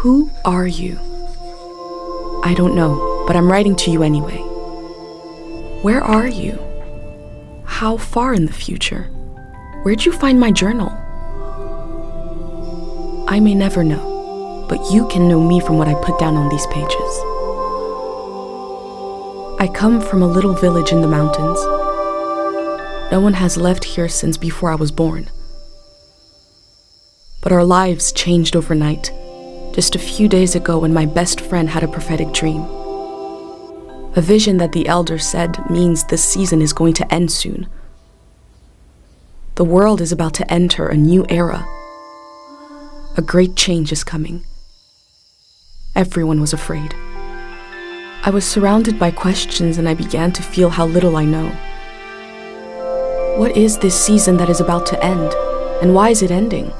Who are you? I don't know, but I'm writing to you anyway. Where are you? How far in the future? Where'd you find my journal? I may never know, but you can know me from what I put down on these pages. I come from a little village in the mountains. No one has left here since before I was born. But our lives changed overnight, just a few days ago when my best friend had a prophetic dream. A vision that the elder said means this season is going to end soon. The world is about to enter a new era. A great change is coming. Everyone was afraid. I was surrounded by questions and I began to feel how little I know. What is this season that is about to end, and why is it ending?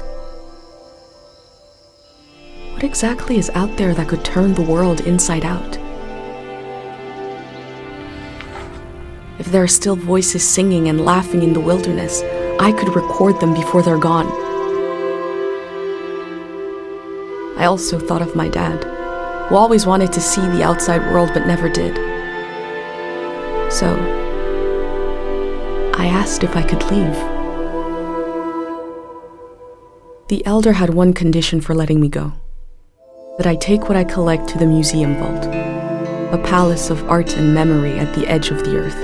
What exactly is out there that could turn the world inside out? If there are still voices singing and laughing in the wilderness, I could record them before they're gone. I also thought of my dad, who always wanted to see the outside world but never did. So, I asked if I could leave. The elder had one condition for letting me go: that I take what I collect to the museum vault, a palace of art and memory at the edge of the earth.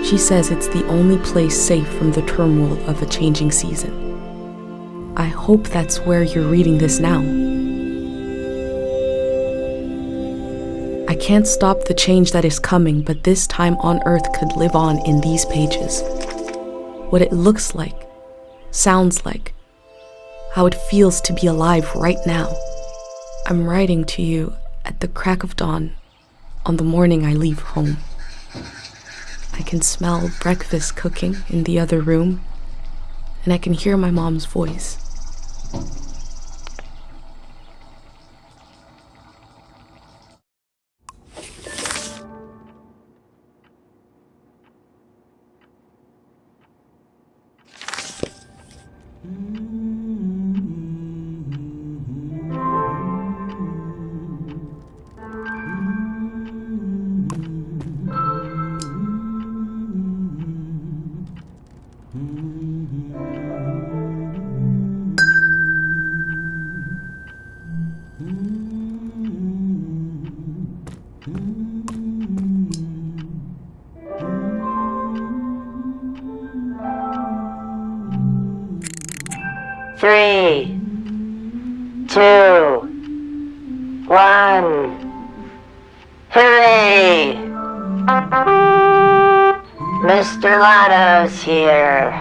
She says it's the only place safe from the turmoil of a changing season. I hope that's where you're reading this now. I can't stop the change that is coming, but this time on Earth could live on in these pages. What it looks like, sounds like, how it feels to be alive right now. I'm writing to you at the crack of dawn on the morning I leave home. I can smell breakfast cooking in the other room, and I can hear my mom's voice. Three, 2, 1, hooray! Mr. Lotto's here.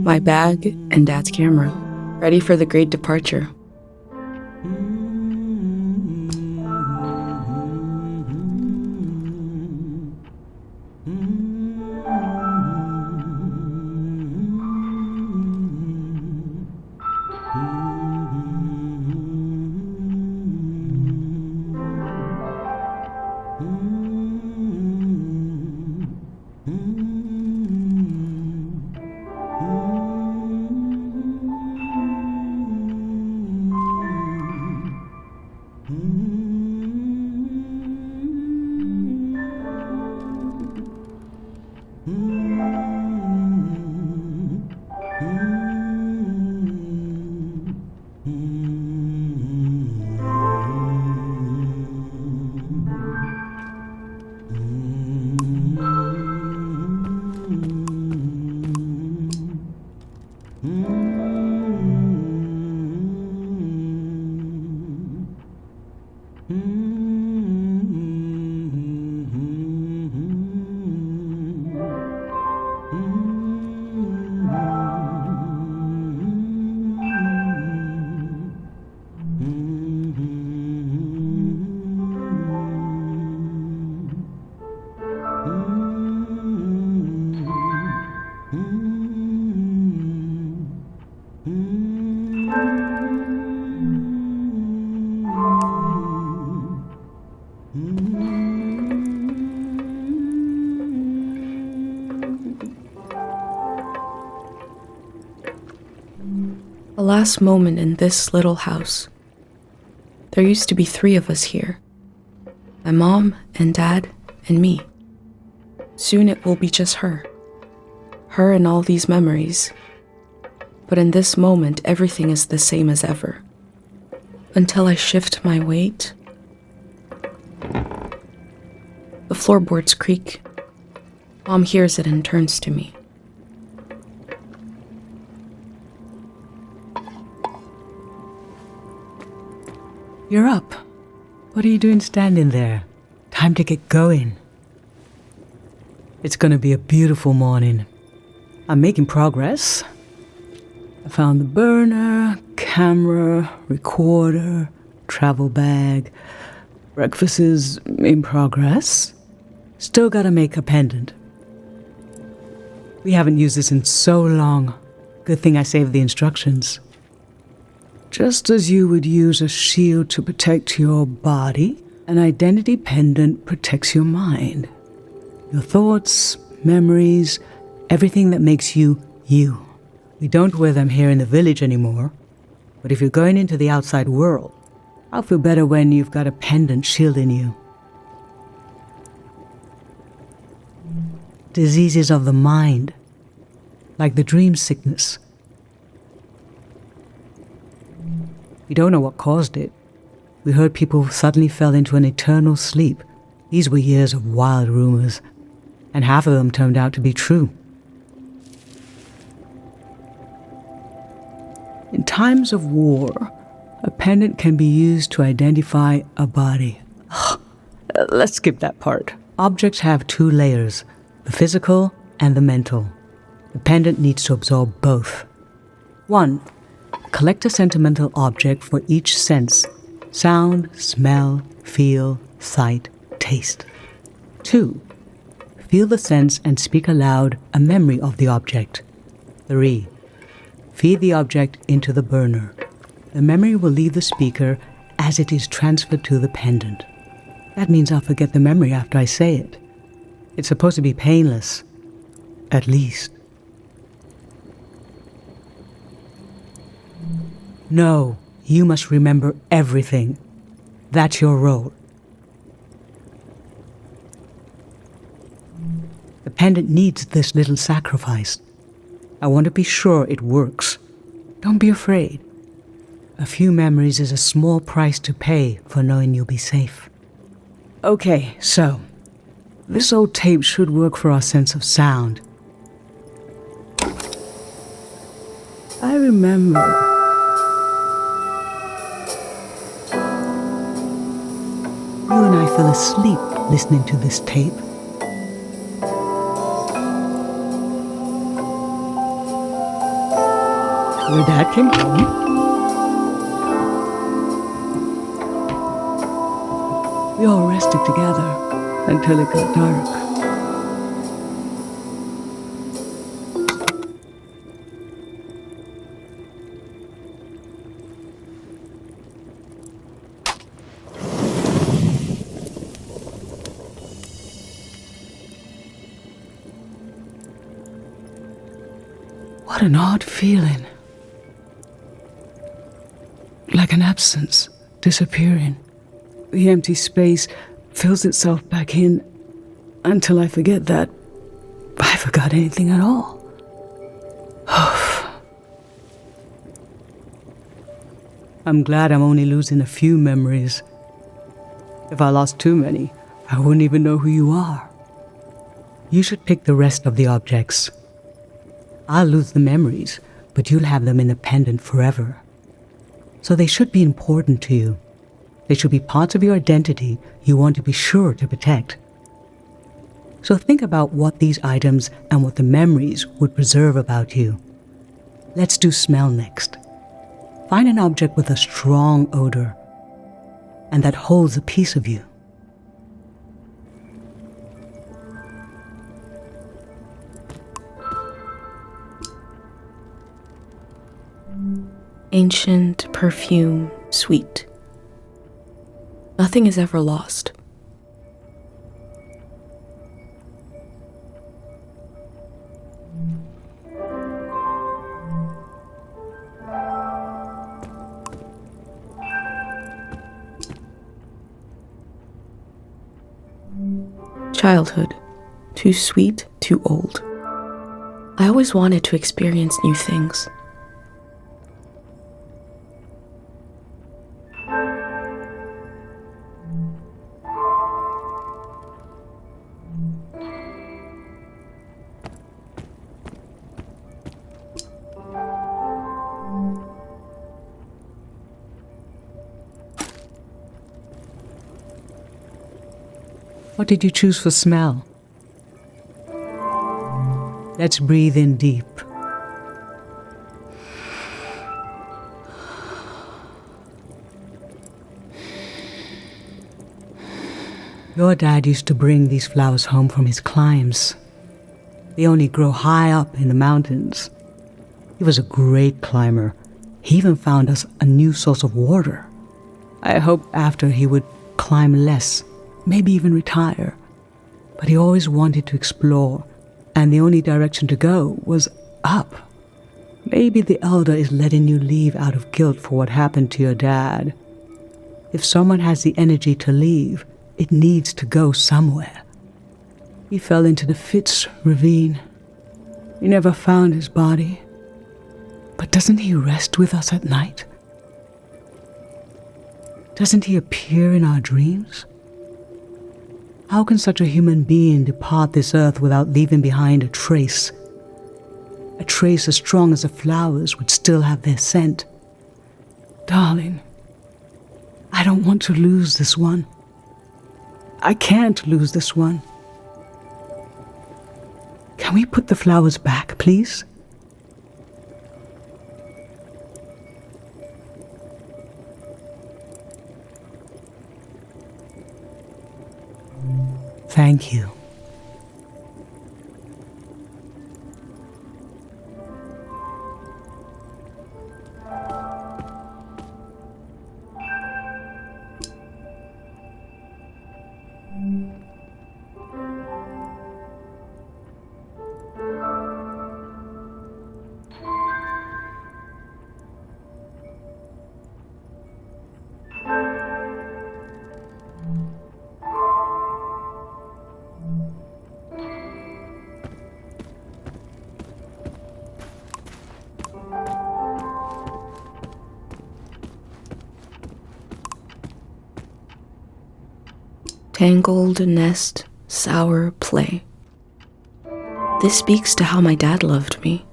My bag and Dad's camera, ready for the great departure. The last moment in this little house. There used to be 3 of us here. My mom and dad and me. Soon it will be just her. Her and all these memories. But in this moment, everything is the same as ever. Until I shift my weight. The floorboards creak. Mom hears it and turns to me. You're up. What are you doing standing there? Time to get going. It's gonna be a beautiful morning. I'm making progress. I found the burner, camera, recorder, travel bag. Breakfast is in progress. Still gotta make a pendant. We haven't used this in so long. Good thing I saved the instructions. Just as you would use a shield to protect your body, an identity pendant protects your mind. Your thoughts, memories, everything that makes you, you. We don't wear them here in the village anymore, but if you're going into the outside world, I'll feel better when you've got a pendant shielding you. Diseases of the mind, like the dream sickness. We don't know what caused it. We heard people suddenly fell into an eternal sleep. These were years of wild rumors, and half of them turned out to be true. In times of war, a pendant can be used to identify a body. Let's skip that part. Objects have 2 layers, the physical and the mental. The pendant needs to absorb both. 1. Collect a sentimental object for each sense: sound, smell, feel, sight, taste. 2. Feel the sense and speak aloud a memory of the object. 3. Feed the object into the burner. The memory will leave the speaker as it is transferred to the pendant. That means I'll forget the memory after I say it. It's supposed to be painless. At least. No, you must remember everything. That's your role. The pendant needs this little sacrifice. I want to be sure it works. Don't be afraid. A few memories is a small price to pay for knowing you'll be safe. Okay, so this old tape should work for our sense of sound. I remember. You and I fell asleep listening to this tape. Where Dad came from. We all rested together until it got dark. What an odd feeling. Like an absence, disappearing. The empty space fills itself back in until I forget that I've forgot anything at all. I'm glad I'm only losing a few memories. If I lost too many, I wouldn't even know who you are. You should pick the rest of the objects. I'll lose the memories, but you'll have them independent forever. So they should be important to you. They should be parts of your identity you want to be sure to protect. So think about what these items and what the memories would preserve about you. Let's do smell next. Find an object with a strong odor and that holds a piece of you. Ancient, perfume, sweet. Nothing is ever lost. Childhood. Too sweet, too old. I always wanted to experience new things. What did you choose for smell? Let's breathe in deep. Your dad used to bring these flowers home from his climbs. They only grow high up in the mountains. He was a great climber. He even found us a new source of water. I hoped after he would climb less, maybe even retire. But he always wanted to explore, and the only direction to go was up. Maybe the elder is letting you leave out of guilt for what happened to your dad. If someone has the energy to leave, it needs to go somewhere. He fell into the Fitz ravine. We never found his body. But doesn't he rest with us at night? Doesn't he appear in our dreams? How can such a human being depart this earth without leaving behind a trace? A trace as strong as the flowers would still have their scent. Darling, I don't want to lose this one. I can't lose this one. Can we put the flowers back, please? Thank you. Tangled nest, sour play. This speaks to how my dad loved me.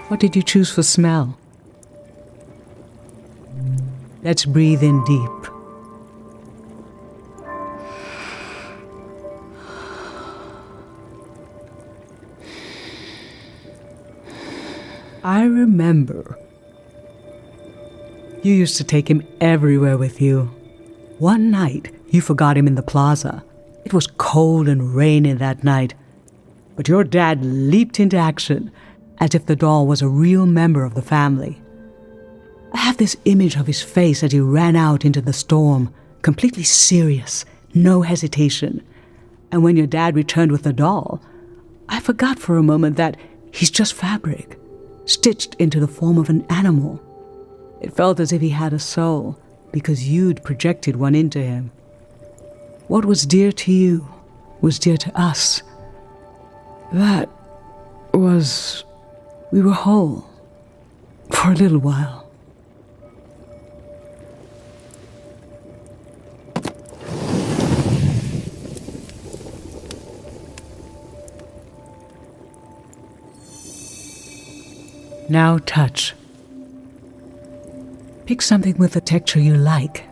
What did you choose for smell? Let's breathe in deep. I remember. You used to take him everywhere with you. One night, you forgot him in the plaza. It was cold and raining that night, but your dad leaped into action as if the doll was a real member of the family. I have this image of his face as he ran out into the storm, completely serious, no hesitation. And when your dad returned with the doll, I forgot for a moment that He's just fabric, stitched into the form of an animal. It felt as if he had a soul, because you'd projected one into him. What was dear to you was dear to us. We were whole. For a little while. Now touch. Pick something with a texture you like.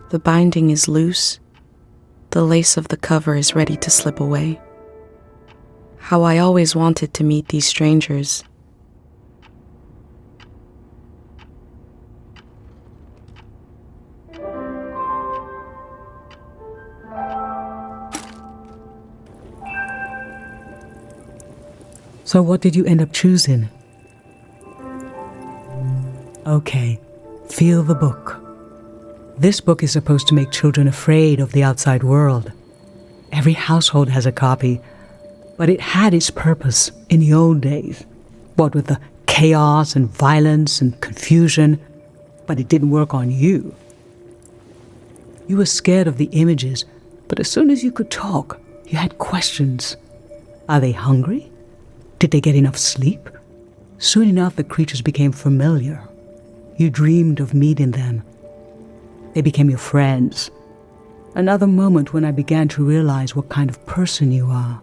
The binding is loose. The lace of the cover is ready to slip away. How I always wanted to meet these strangers. So what did you end up choosing? Okay, feel the book. This book is supposed to make children afraid of the outside world. Every household has a copy, but it had its purpose in the old days. What with the chaos and violence and confusion, but it didn't work on you. You were scared of the images, but as soon as you could talk, you had questions. Are they hungry? Did they get enough sleep? Soon enough, the creatures became familiar. You dreamed of meeting them. They became your friends. Another moment when I began to realize what kind of person you are.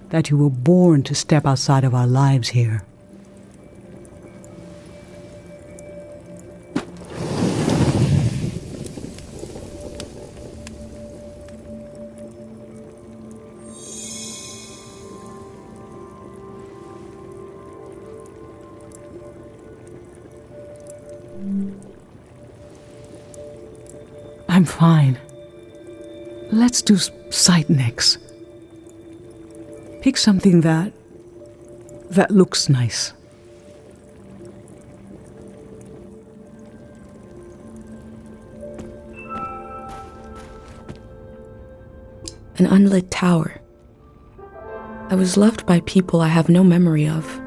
That you were born to step outside of our lives here. I'm fine. Let's do sight next. Pick something that looks nice. An unlit tower. I was loved by people I have no memory of.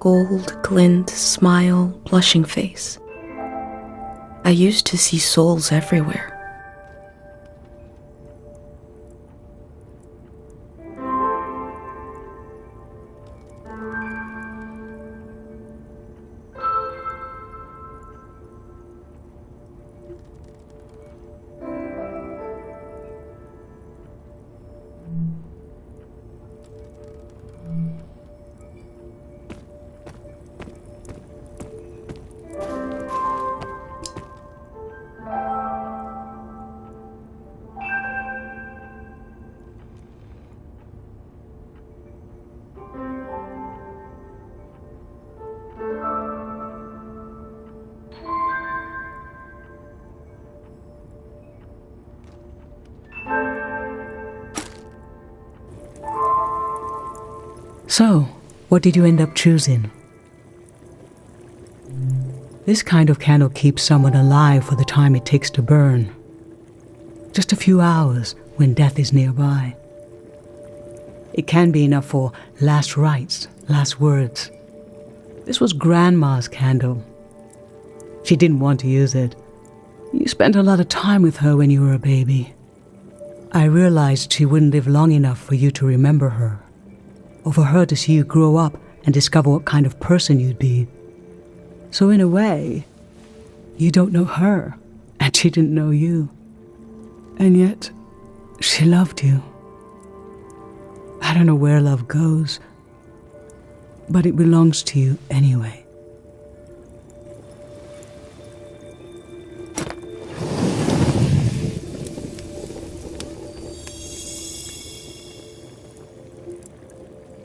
Gold, glint, smile, blushing face. I used to see souls everywhere. So, what did you end up choosing? This kind of candle keeps someone alive for the time it takes to burn. Just a few hours when death is nearby. It can be enough for last rites, last words. This was Grandma's candle. She didn't want to use it. You spent a lot of time with her when you were a baby. I realized she wouldn't live long enough for you to remember her, or for her to see you grow up and discover what kind of person you'd be. So in a way, you don't know her, and she didn't know you. And yet, she loved you. I don't know where love goes, but it belongs to you anyway.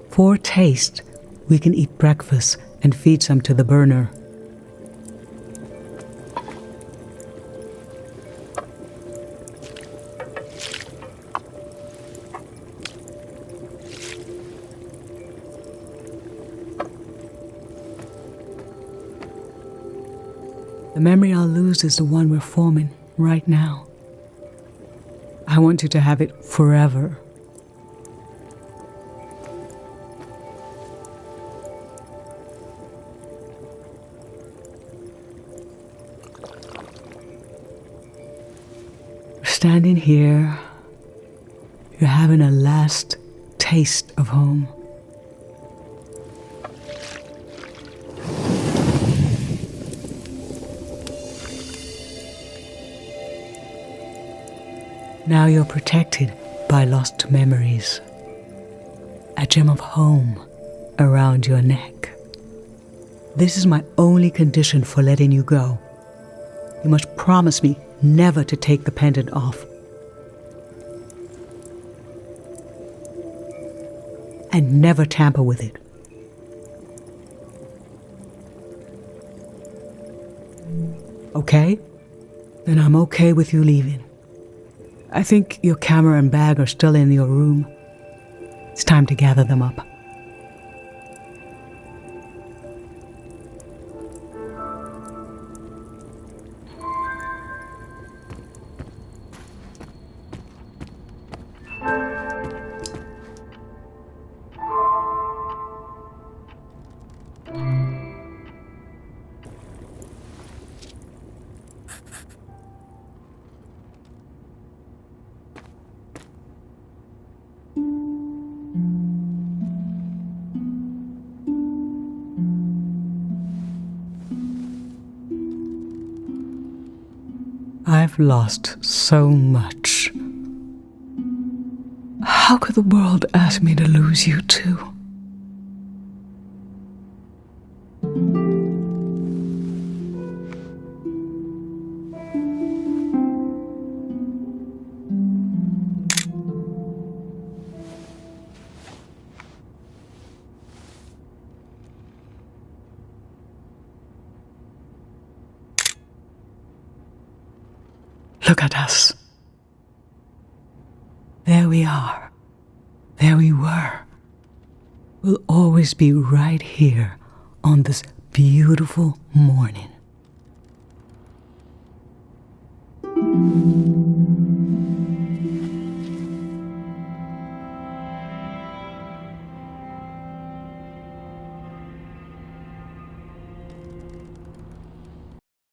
For taste, we can eat breakfast and feed some to the burner. The memory I'll lose is the one we're forming right now. I want you to have it forever. Standing here, you're having a last taste of home. Now you're protected by lost memories. A gem of home around your neck. This is my only condition for letting you go. You must promise me never to take the pendant off. And never tamper with it. Okay? Then I'm okay with you leaving. I think your camera and bag are still in your room. It's time to gather them up. I've lost so much. How could the world ask me to lose you too? Look at us. There we are. There we were. We'll always be right here on this beautiful morning.